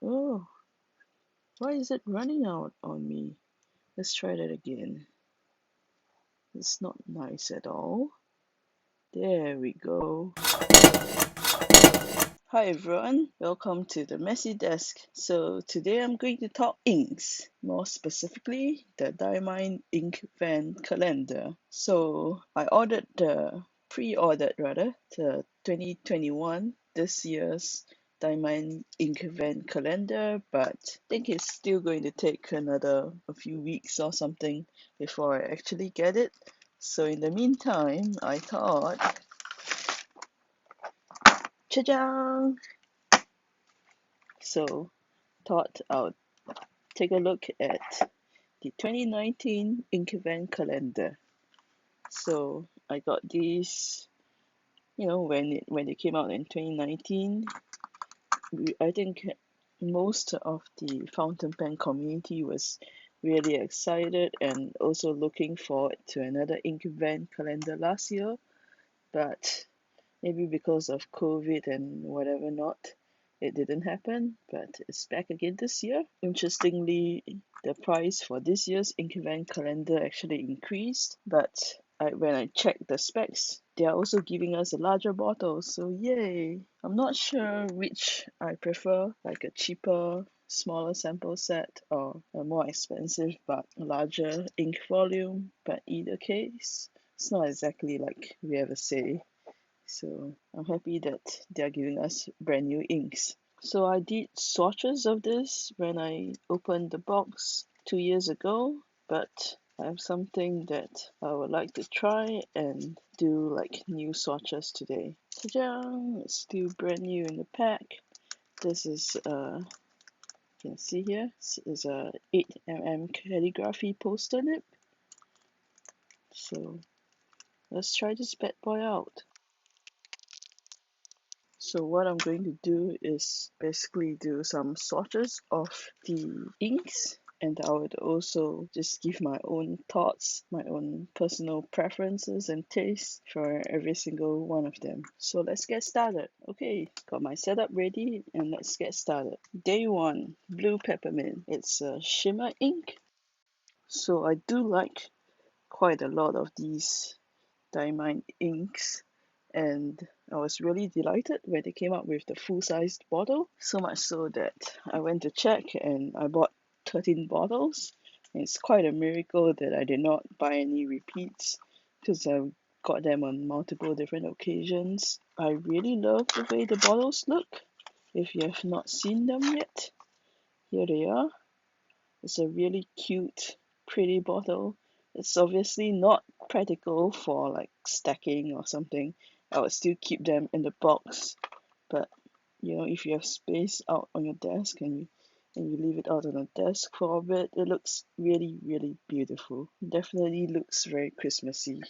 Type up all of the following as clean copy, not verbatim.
Oh, why is it running out on me? Let's try that again. It's not nice at all. There we go. Hi everyone, welcome to the Messy Desk. So today I'm going to talk inks, more specifically the Diamine Inkvent calendar. So I pre-ordered rather, the 2021, this year's Diamine Inkvent calendar, but I think it's still going to take a few weeks or something before I actually get it. So in the meantime, I thought, cha-chang! So thought I'll take a look at the 2019 Inkvent calendar. So I got these, when they came out in 2019. I think most of the fountain pen community was really excited and also looking forward to another Inkvent calendar last year, but maybe because of COVID and whatever not, it didn't happen, but it's back again this year. Interestingly, the price for this year's Inkvent calendar actually increased, but when I checked the specs, they are also giving us a larger bottle, so yay! I'm not sure which I prefer, like a cheaper, smaller sample set or a more expensive but larger ink volume, but either case, it's not exactly like we have a say. So I'm happy that they're giving us brand new inks. So I did swatches of this when I opened the box 2 years ago, but I have something that I would like to try and do like new swatches today. Ta-da! It's still brand new in the pack. This is you can see here, is a 8mm calligraphy poster nib. So let's try this bad boy out. So what I'm going to do is basically do some swatches of the inks, and I would also just give my own thoughts, my own personal preferences and tastes for every single one of them. So let's get started. Okay, got my setup ready and let's get started. Day 1, Blue Peppermint. It's a shimmer ink. So I do like quite a lot of these Diamine inks, and I was really delighted when they came up with the full-sized bottle, so much so that I went to check and I bought 13 bottles. And it's quite a miracle that I did not buy any repeats because I got them on multiple different occasions. I really love the way the bottles look. If you have not seen them yet, here they are. It's a really cute, pretty bottle. It's obviously not practical for like stacking or something. I would still keep them in the box, but if you have space out on your desk and you leave it out on the desk for a bit, it looks really, really beautiful. Definitely looks very Christmassy.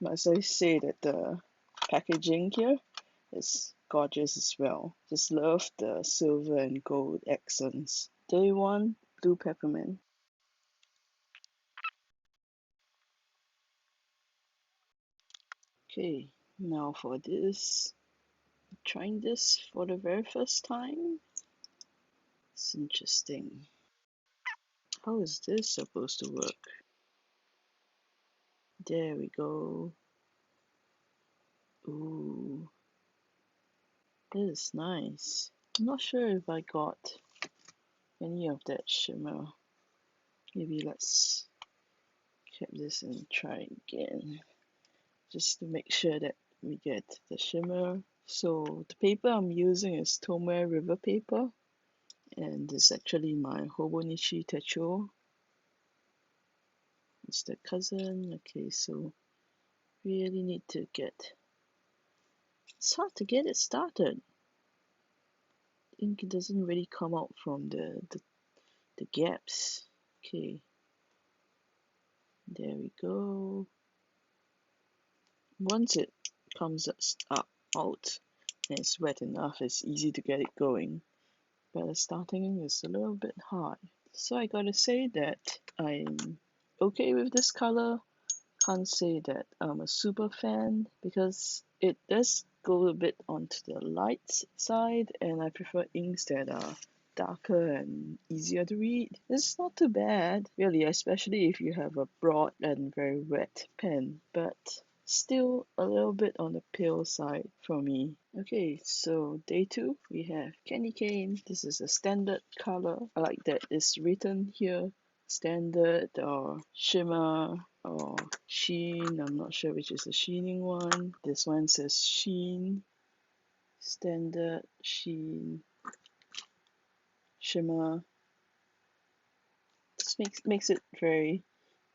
Must I say that the packaging here is gorgeous as well. Just love the silver and gold accents. Day 1, Blue Peppermint. Okay, now for this, trying this for the very first time. It's interesting. How is this supposed to work? There we go. Ooh, this is nice. I'm not sure if I got any of that shimmer. Maybe let's keep this and try again, just to make sure that we get the shimmer. So the paper I'm using is Tome River paper, and this is actually my Hobonichi Techo. It's the cousin. Okay, so really need to get, it's hard to get it started. Ink doesn't really come out from the gaps. Okay, there we go. Once it comes up out and it's wet enough, it's easy to get it going, but the starting is a little bit hard. So I gotta say that I'm okay with this color. Can't say that I'm a super fan because it does go a bit onto the light side, and I prefer inks that are darker and easier to read. It's not too bad, really, especially if you have a broad and very wet pen, but still a little bit on the pale side for me. Okay, so day 2, we have candy cane. This is a standard color. I like that it's written here standard or shimmer or sheen. I'm not sure which is the sheening one. This one says sheen, standard, sheen, shimmer. This makes it very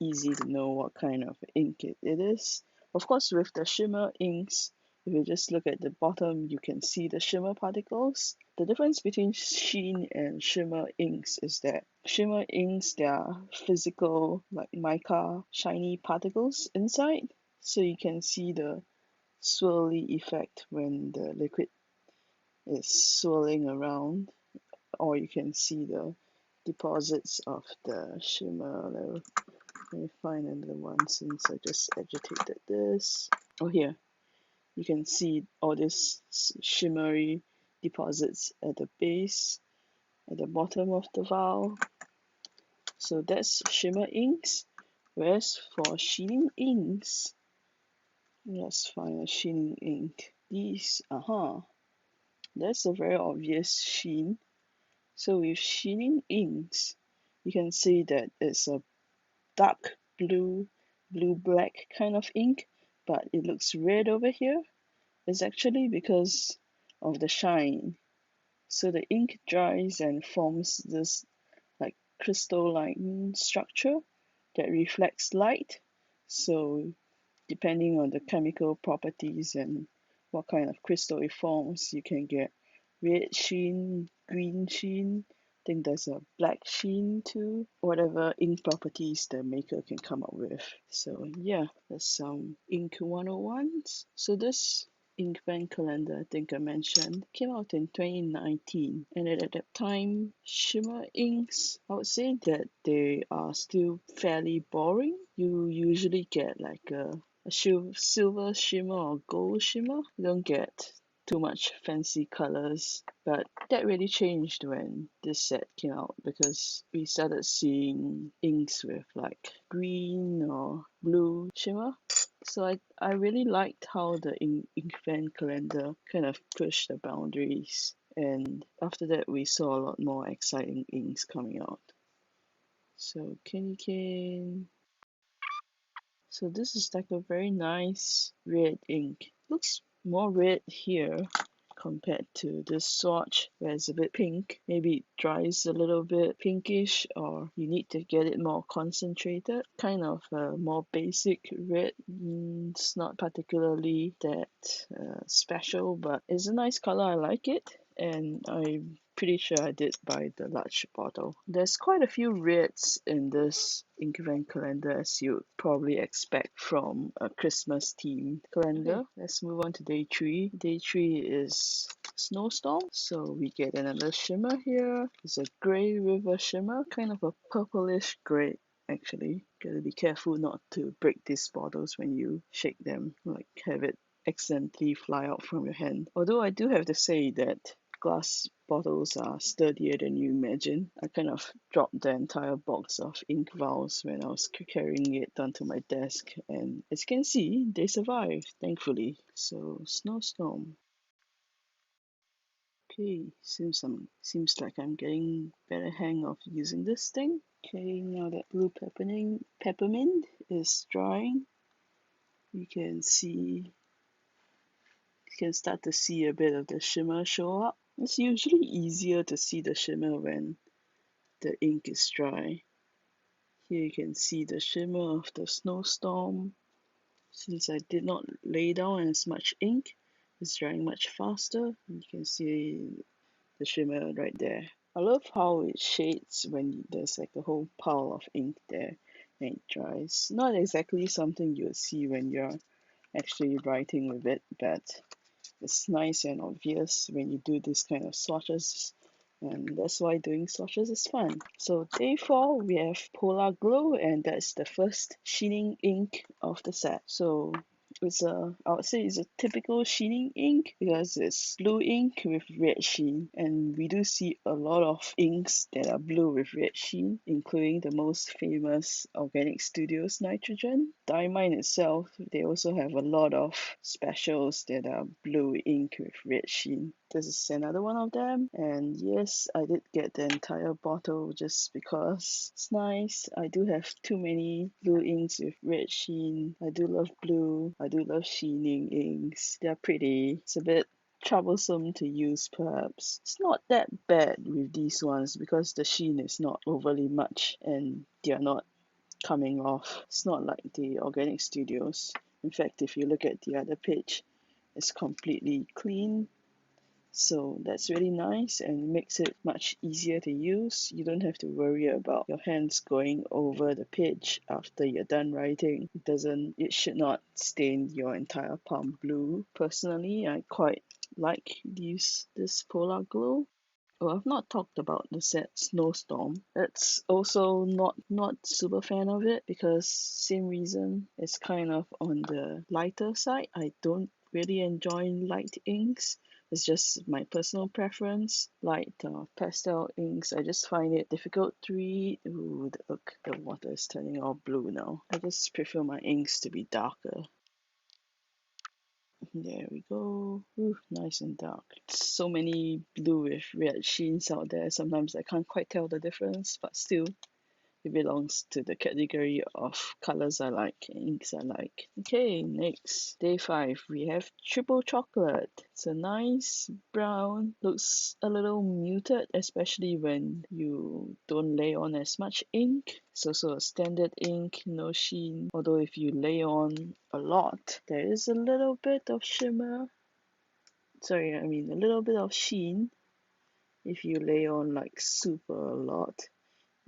easy to know what kind of ink it is. Of course, with the shimmer inks, if you just look at the bottom, you can see the shimmer particles. The difference between sheen and shimmer inks is that shimmer inks, they are physical, like mica, shiny particles inside. So you can see the swirly effect when the liquid is swirling around, or you can see the deposits of the shimmer. Let me find another one since I just agitated this. Oh, here. You can see all these shimmery deposits at the base, at the bottom of the vial. So that's shimmer inks. Whereas for sheening inks, let's find a sheening ink. These, that's a very obvious sheen. So with sheening inks, you can see that it's a dark blue-black kind of ink, but it looks red over here. It's actually because of the shine. So the ink dries and forms this like crystalline structure that reflects light. So depending on the chemical properties and what kind of crystal it forms, you can get red sheen, green sheen. I think there's a black sheen too. Whatever ink properties the maker can come up with. So yeah, that's some ink 101s. So this Inkvent calendar, I think I mentioned, came out in 2019, and at that time, shimmer inks, I would say that they are still fairly boring. You usually get like a silver shimmer or gold shimmer. You don't get too much fancy colors, but that really changed when this set came out because we started seeing inks with like green or blue shimmer. So I really liked how the Inkvent calendar kind of pushed the boundaries, and after that we saw a lot more exciting inks coming out. So candy cane. So this is like a very nice red ink. Looks more red here compared to this swatch where it's a bit pink. Maybe it dries a little bit pinkish, or you need to get it more concentrated. Kind of a more basic red. It's not particularly that special, but it's a nice color. I like it, and I'm pretty sure I did buy the large bottle. There's quite a few reds in this Inkvent calendar, as you'd probably expect from a Christmas themed calendar. Okay. Let's move on to day 3. Day 3 is Snowstorm. So we get another shimmer here. It's a grey river shimmer, kind of a purplish grey actually. Gotta be careful not to break these bottles when you shake them, like have it accidentally fly out from your hand. Although I do have to say that glass bottles are sturdier than you imagine. I kind of dropped the entire box of ink vials when I was carrying it down to my desk, and as you can see, they survived, thankfully. So, Snowstorm. Okay, seems like I'm getting better hang of using this thing. Okay, now that Blue Peppermint is drying, you can start to see a bit of the shimmer show up. It's usually easier to see the shimmer when the ink is dry. Here you can see the shimmer of the Snowstorm. Since I did not lay down as much ink, it's drying much faster. You can see the shimmer right there. I love how it shades when there's like a whole pile of ink there and it dries. Not exactly something you would see when you're actually writing with it, but it's nice and obvious when you do this kind of swatches, and that's why doing swatches is fun. So day 4 we have Polar Glow, and that's the first sheening ink of the set. So I would say it's a typical sheening ink because it's blue ink with red sheen, and we do see a lot of inks that are blue with red sheen, including the most famous Organic Studios Nitrogen. Diamine itself, they also have a lot of specials that are blue ink with red sheen. This is another one of them, and yes, I did get the entire bottle just because it's nice. I do have too many blue inks with red sheen. I do love blue. I do love sheening inks. They're pretty. It's a bit troublesome to use perhaps. It's not that bad with these ones because the sheen is not overly much and they're not coming off. It's not like the Organic Studios. In fact, if you look at the other page, it's completely clean. So that's really nice and makes it much easier to use. You don't have to worry about your hands going over the page after you're done writing. It should not stain your entire palm blue. Personally, I quite like this Polar Glow. Oh, I've not talked about the set Snowstorm. It's also not super fan of it because same reason. It's kind of on the lighter side. I don't really enjoy light inks. It's just my personal preference. Light pastel inks, I just find it difficult to read. Ooh, look, the water is turning all blue now. I just prefer my inks to be darker. There we go. Ooh, nice and dark. So many blue with red sheens out there. Sometimes I can't quite tell the difference, but still, it belongs to the category of colors I like, inks I like. Okay, next, day 5, we have triple chocolate. It's a nice brown, looks a little muted, especially when you don't lay on as much ink. It's also a standard ink, no sheen. Although if you lay on a lot, there is a little bit of shimmer. Sorry, I mean a little bit of sheen if you lay on like super a lot,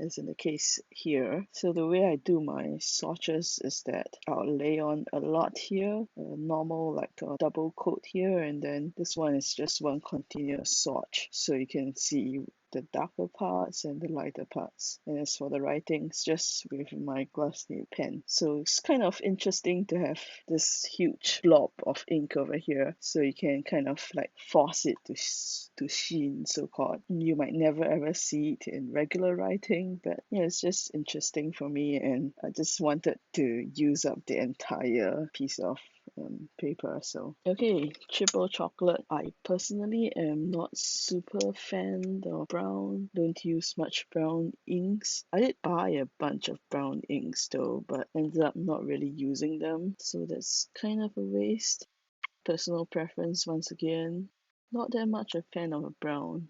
as in the case here. So the way I do my swatches is that I'll lay on a lot here, a normal like a double coat here, and then this one is just one continuous swatch. So you can see the darker parts and the lighter parts. And as for the writing, it's just with my glass nib pen. So it's kind of interesting to have this huge blob of ink over here, so you can kind of like force it to sheen, so called. You might never ever see it in regular writing, but yeah, it's just interesting for me, and I just wanted to use up the entire piece of paper. So okay, triple chocolate. I personally am not super fan of brown. Don't use much brown inks. I did buy a bunch of brown inks though, but ended up not really using them, so that's kind of a waste. Personal preference once again. Not that much a fan of a brown.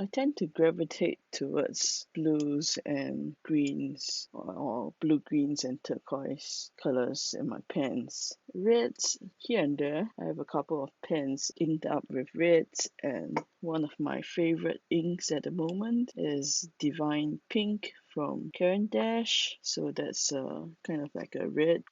I tend to gravitate towards blues and greens, or blue, greens, and turquoise colors in my pens. Reds, here and there, I have a couple of pens inked up with reds, and one of my favorite inks at the moment is Divine Pink from Caran d'Ache, so that's kind of like a red.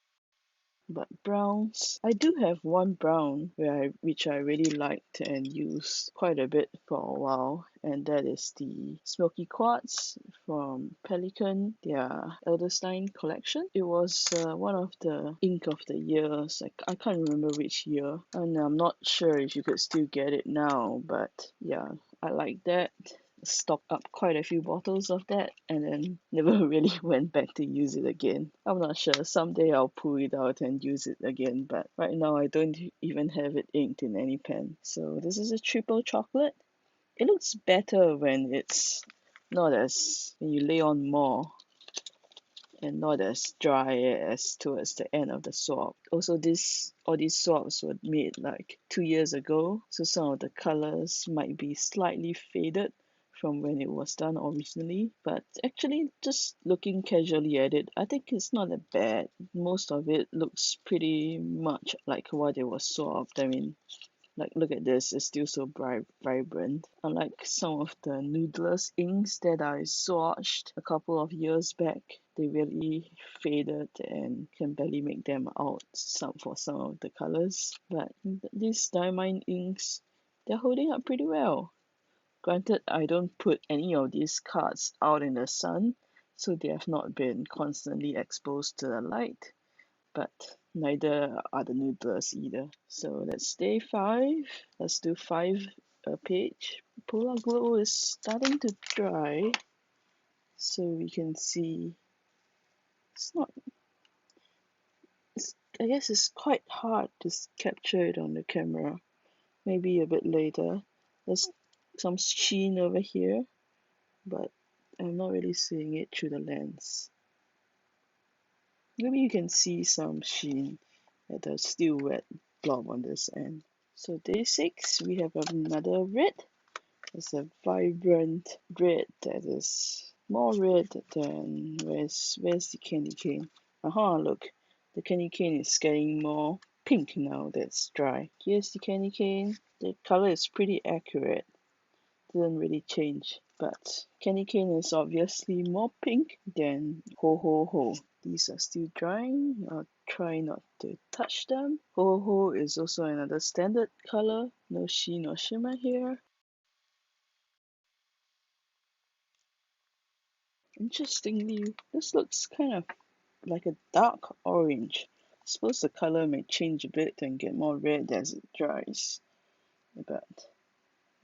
But browns, I do have one brown which I really liked and used quite a bit for a while, and that is the Smoky Quartz from Pelikan, their Elderstein collection. It was one of the ink of the years. I can't remember which year, and I'm not sure if you could still get it now, but yeah, I like that. Stocked up quite a few bottles of that and then never really went back to use it again. I'm not sure. Someday I'll pull it out and use it again, but right now I don't even have it inked in any pen. So this is a triple chocolate. It looks better when it's not as when you lay on more and not as dry as towards the end of the swab. Also, all these swabs were made like 2 years ago, so some of the colors might be slightly faded from when it was done originally. But actually, just looking casually at it, I think it's not that bad. Most of it looks pretty much like what it was swabbed. I mean, like, look at this, it's still so bright, vibrant. Unlike some of the noodless inks that I swatched a couple of years back, they really faded and can barely make them out for some of the colors. But these Diamine inks, they're holding up pretty well. Granted, I don't put any of these cards out in the sun, so they have not been constantly exposed to the light. But Neither are the noodles either. So that's day 5. Let's do 5 a page. Polar Glow is starting to dry, so we can see it's not. I guess it's quite hard to capture it on the camera. Maybe a bit later. There's some sheen over here, but I'm not really seeing it through the lens. Maybe you can see some sheen at the still wet blob on this end. So day 6, we have another red. It's a vibrant red that is more red than where's the candy cane? Aha, look, the candy cane is getting more pink now that's dry. Here's the candy cane. The color is pretty accurate. Didn't really change, but candy cane is obviously more pink than ho ho ho. These are still drying. I'll try not to touch them. Ho ho is also another standard color. No sheen or shimmer here. Interestingly, this looks kind of like a dark orange. I suppose the color may change a bit and get more red as it dries. But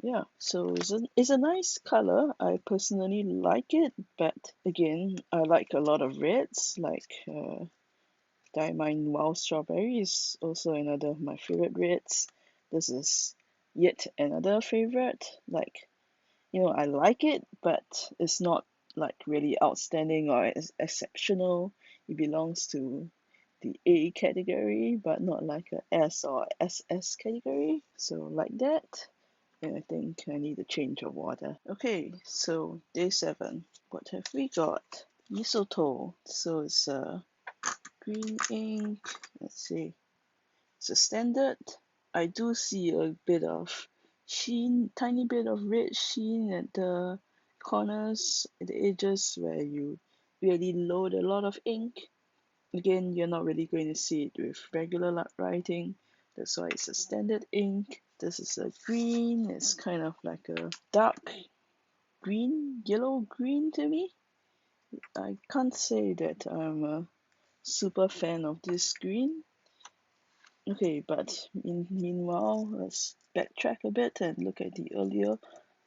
yeah, so it's a nice color. I personally like it, but again, I like a lot of reds, like Diamine Wild Strawberry is also another of my favorite reds. This is yet another favorite. Like, I like it, but it's not like really outstanding or exceptional. It belongs to the A category, but not like a S or SS category. So like that. And I think I need a change of water. Okay, so day 7. What have we got? Mistletoe. So it's a green ink. Let's see. It's a standard. I do see a bit of sheen, tiny bit of red sheen at the corners, at the edges where you really load a lot of ink. Again, you're not really going to see it with regular writing. That's why it's a standard ink. This is a green. It's kind of like a dark green, yellow green to me. I can't say that I'm a super fan of this green. Okay, but meanwhile, let's backtrack a bit and look at the earlier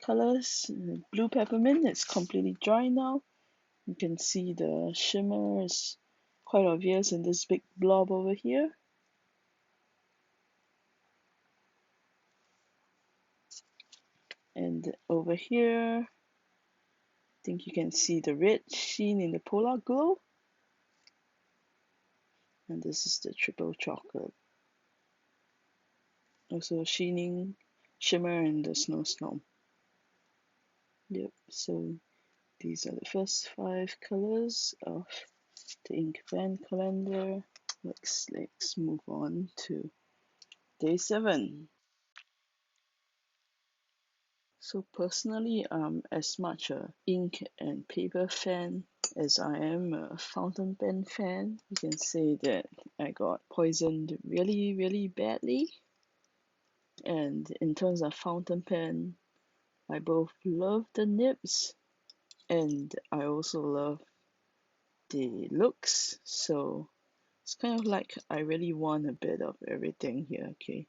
colors. Blue Peppermint is completely dry now. You can see the shimmer is quite obvious in this big blob over here. And over here, I think you can see the red sheen in the Polar Glow. And this is the triple chocolate. Also sheening shimmer in the snowstorm. Yep, so these are the first 5 colors of the Inkvent calendar. Let's move on to day 7. So personally, I'm as much a ink and paper fan as I am a fountain pen fan. You can say that I got poisoned really, really badly. And in terms of fountain pen, I both love the nibs and I also love the looks. So it's kind of like I really want a bit of everything here. Okay,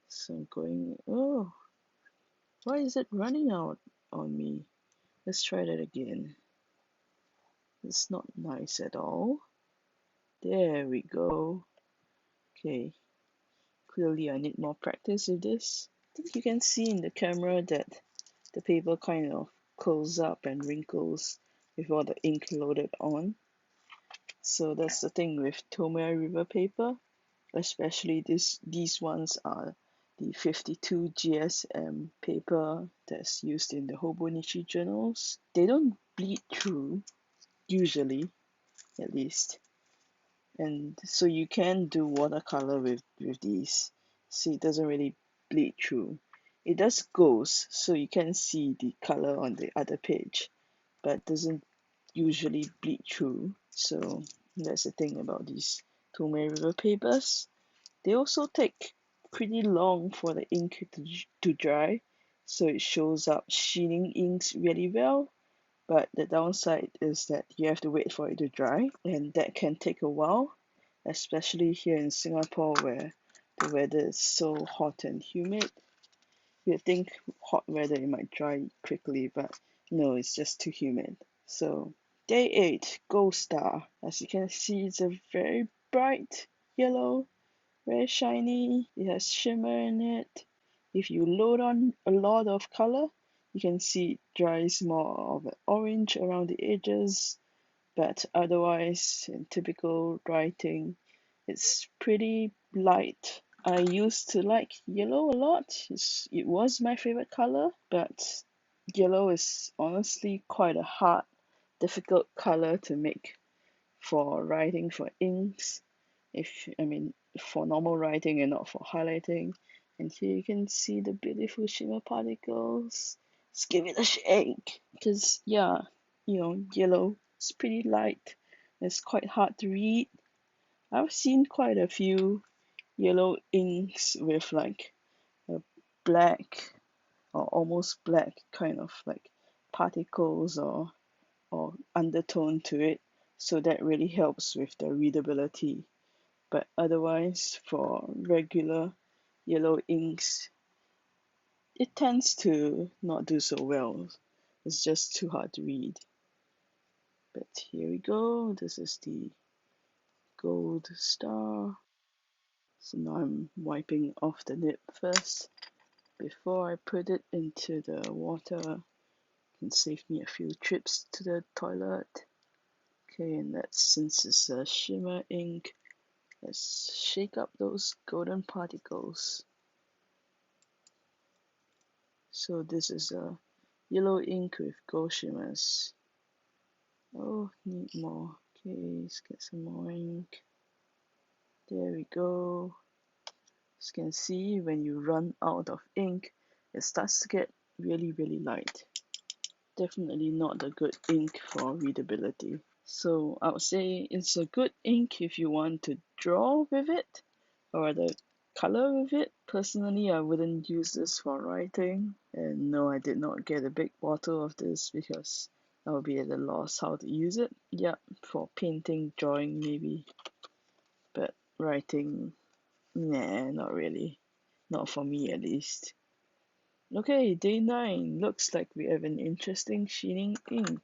so oh, why is it running out on me? Let's try that again. It's not nice at all. There we go. Okay, clearly I need more practice with this. I think you can see in the camera that the paper kind of curls up and wrinkles with all the ink loaded on. So that's the thing with Tomoe River paper, especially these ones are the 52 GSM paper that's used in the Hobonichi journals. They don't bleed through, usually, at least. And so you can do watercolor with these. See, it doesn't really bleed through. It does goes, so you can see the color on the other page, but doesn't usually bleed through. So that's the thing about these Tomoe River papers. They also take pretty long for the ink to dry, so it shows up sheening inks really well. But the downside is that you have to wait for it to dry, and that can take a while. especially here in Singapore where the weather is so hot and humid. You'd think hot weather it might dry quickly, but no, it's just too humid. So day 8, Gold Star. As you can see, it's a very bright yellow, very shiny. It has shimmer in it. If you load on a lot of color, you can see it dries more of an orange around the edges, but otherwise, in typical writing, it's pretty light. I used to like yellow a lot. It was my favorite color, but yellow is honestly quite a hard, difficult color to make for writing for inks. For normal writing and not for highlighting. And here you can see the beautiful shimmer particles. Let's give it a shake. Because, yeah, yellow is pretty light. It's quite hard to read. I've seen quite a few yellow inks with like a black or almost black kind of like particles or undertone to it. So that really helps with the readability. But otherwise, for regular yellow inks, it tends to not do so well. It's just too hard to read. But here we go. This is the gold star. So now I'm wiping off the nib first before I put it into the water. It can save me a few trips to the toilet. Okay, and that's since it's a shimmer ink, let's shake up those golden particles. So this is a yellow ink with gold shimmers. Oh, need more. Okay, let's get some more ink. There we go. As you can see, when you run out of ink, it starts to get really, really light. Definitely not a good ink for readability. So I would say it's a good ink if you want to draw with it or the color with it. Personally, I wouldn't use this for writing. And no, I did not get a big bottle of this because I would be at a loss how to use it. Yeah, for painting, drawing maybe. But writing, nah, not really. Not for me at least. Okay, day 9. Looks like we have an interesting sheening ink.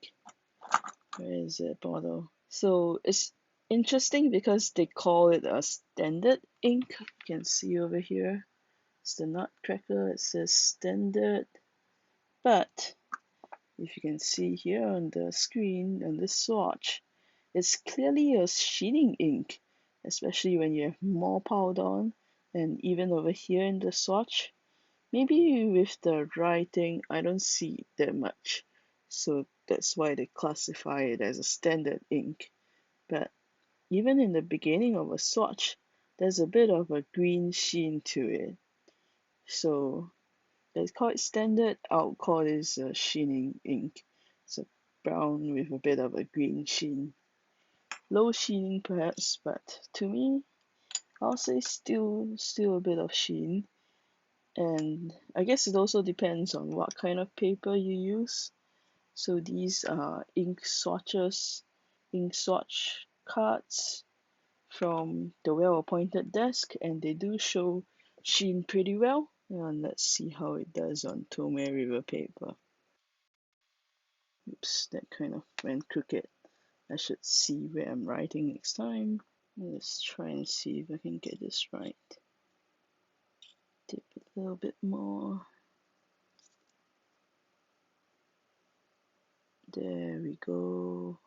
Where is it, bottle? So it's interesting because they call it a standard ink. You can see over here. It's the nutcracker. It says standard. But if you can see here on the screen, on this swatch, it's clearly a sheening ink, especially when you have more powder on. And even over here in the swatch, maybe with the writing, I don't see that much. So that's why they classify it as a standard ink. But even in the beginning of a swatch, there's a bit of a green sheen to it. So it's quite standard. I'll call this a sheening ink. It's a brown with a bit of a green sheen. Low sheening perhaps, but to me, I'll say still a bit of sheen. And I guess it also depends on what kind of paper you use. So these are ink swatches, ink swatch cards from the well-appointed desk, and they do show sheen pretty well. And let's see how it does on Tome River paper. Oops, that kind of went crooked. I should see where I'm writing next time. Let's try and see if I can get this right. Dip it a little bit more. There we go.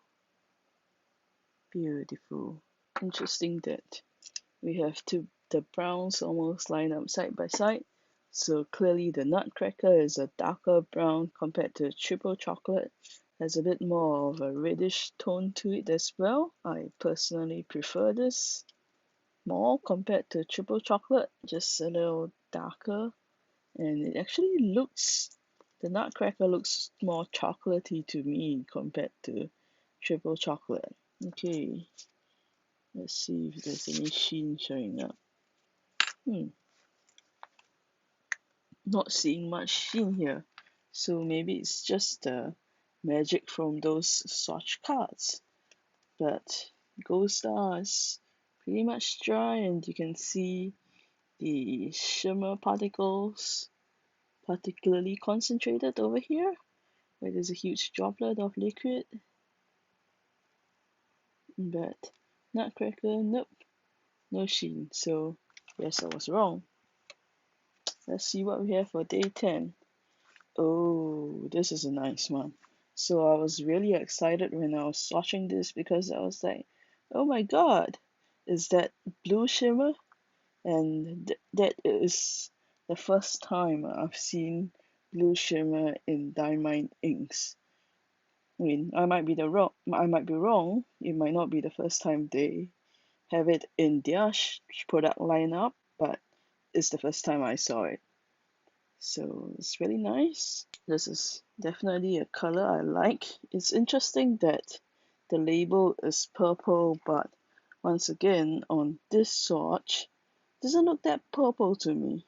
Beautiful. Interesting that we have the browns almost line up side by side. So clearly the nutcracker is a darker brown compared to triple chocolate. Has a bit more of a reddish tone to it as well. I personally prefer this more compared to triple chocolate, just a little darker. And it actually the nutcracker looks more chocolatey to me compared to triple chocolate. Okay, let's see if there's any sheen showing up. Not seeing much sheen here. So maybe it's just the magic from those swatch cards. But gold stars pretty much dry, and you can see the shimmer particles particularly concentrated over here, where there's a huge droplet of liquid. But Nutcracker, nope, no sheen. So yes, I was wrong. Let's see what we have for day 10. Oh, this is a nice one. So I was really excited when I was watching this because I was like, oh my god, is that blue shimmer? And that is the first time I've seen blue shimmer in Diamine inks. I mean, I might be wrong. It might not be the first time they have it in their product lineup, but it's the first time I saw it. So it's really nice. This is definitely a color I like. It's interesting that the label is purple, but once again, on this swatch, doesn't look that purple to me.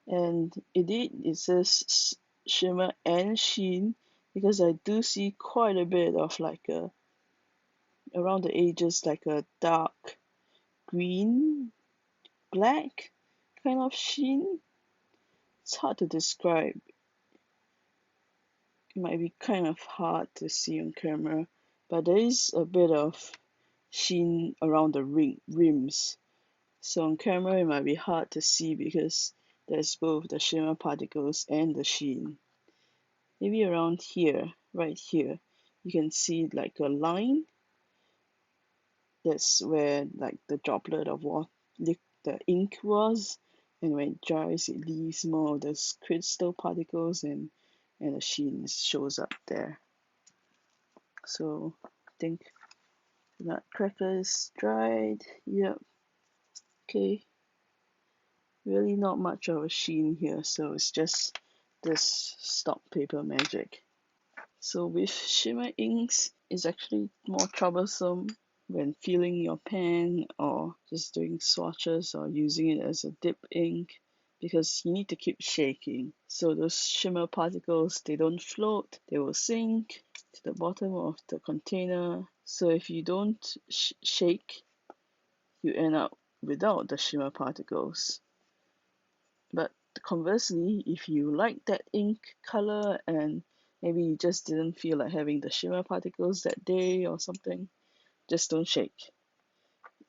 And indeed, it says shimmer and sheen because I do see quite a bit of like a around the edges, like a dark green, black kind of sheen. It's hard to describe. It might be kind of hard to see on camera, but there is a bit of sheen around the rims. So on camera it might be hard to see because there's both the shimmer particles and the sheen. Maybe around here, right here, you can see like a line. That's where like the droplet of water, the ink was, and when it dries, it leaves more of those crystal particles, and the sheen shows up there. So I think the nutcracker is dried. Yep. Okay. Really not much of a sheen here, so it's just this stock paper magic. So with shimmer inks, it's actually more troublesome when filling your pen or just doing swatches or using it as a dip ink because you need to keep shaking. So those shimmer particles, they don't float, they will sink to the bottom of the container. So if you don't shake, you end up without the shimmer particles. But conversely, if you like that ink color and maybe you just didn't feel like having the shimmer particles that day or something, just don't shake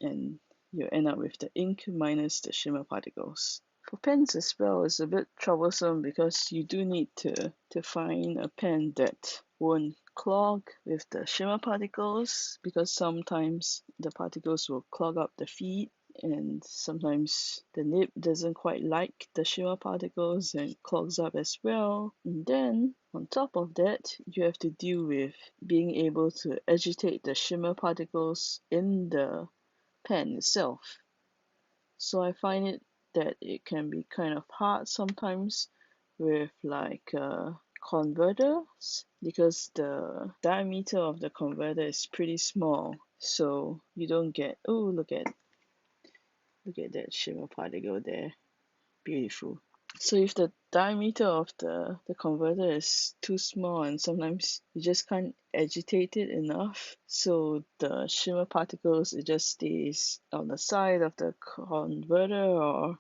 and you end up with the ink minus the shimmer particles. For pens as well, it's a bit troublesome because you do need to find a pen that won't clog with the shimmer particles because sometimes the particles will clog up the feed and sometimes the nib doesn't quite like the shimmer particles and clogs up as well. And then on top of that, you have to deal with being able to agitate the shimmer particles in the pen itself. So I find it that it can be kind of hard sometimes with like converters because the diameter of the converter is pretty small, so you don't get, oh, look at that shimmer particle there, beautiful. So if the diameter of the converter is too small and sometimes you just can't agitate it enough, so the shimmer particles, it just stays on the side of the converter or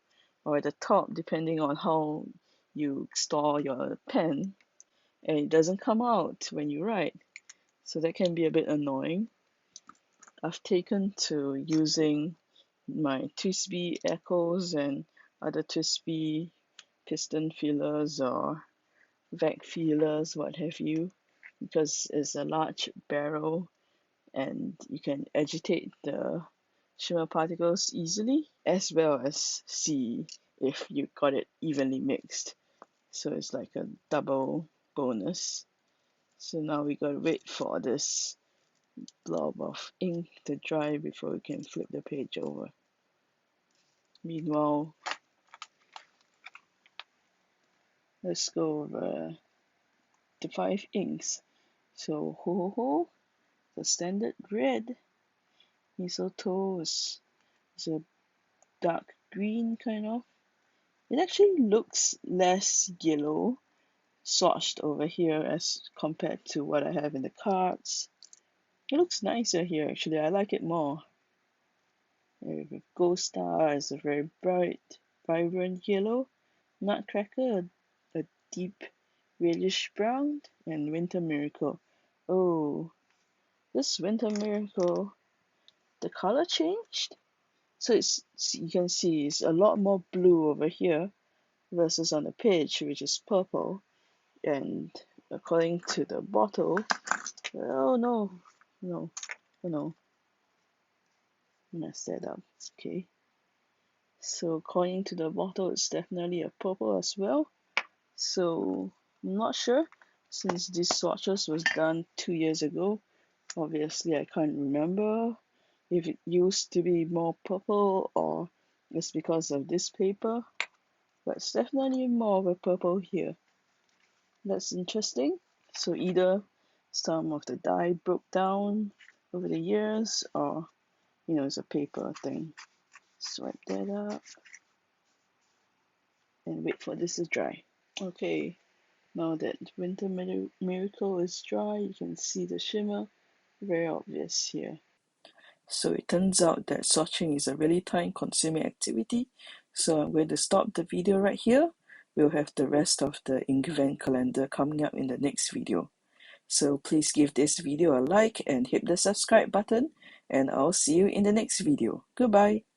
at the top depending on how you store your pen, and it doesn't come out when you write. So that can be a bit annoying. I've taken to using my TWSBI echoes and other TWSBI piston fillers or vac feelers, what have you, because it's a large barrel and you can agitate the shimmer particles easily, as well as see if you got it evenly mixed. So it's like a double bonus. So now we gotta wait for this blob of ink to dry before we can flip the page over. Meanwhile, let's go over the 5 inks. So ho ho ho, the standard red. Mistletoe is a dark green kind of. It actually looks less yellow swatched over here as compared to what I have in the cards. It looks nicer here actually, I like it more. With Gold Star is a very bright, vibrant yellow. Nutcracker, a deep reddish brown, and Winter Miracle. Oh, this Winter Miracle, the color changed. So you can see it's a lot more blue over here versus on the page, which is purple. And according to the bottle, oh no, no, oh no, messed that up. Okay. So according to the bottle, it's definitely a purple as well. So I'm not sure, since these swatches was done 2 years ago. Obviously, I can't remember if it used to be more purple or it's because of this paper, but it's definitely more of a purple here. That's interesting. So either some of the dye broke down over the years, or it's a paper thing. Swipe that up and wait for this to dry. Okay, now that Winter Miracle is dry, you can see the shimmer very obvious here. So it turns out that swatching is a really time-consuming activity, so I'm going to stop the video right here. We'll have the rest of the Inkvent calendar coming up in the next video. So please give this video a like and hit the subscribe button, and I'll see you in the next video. Goodbye.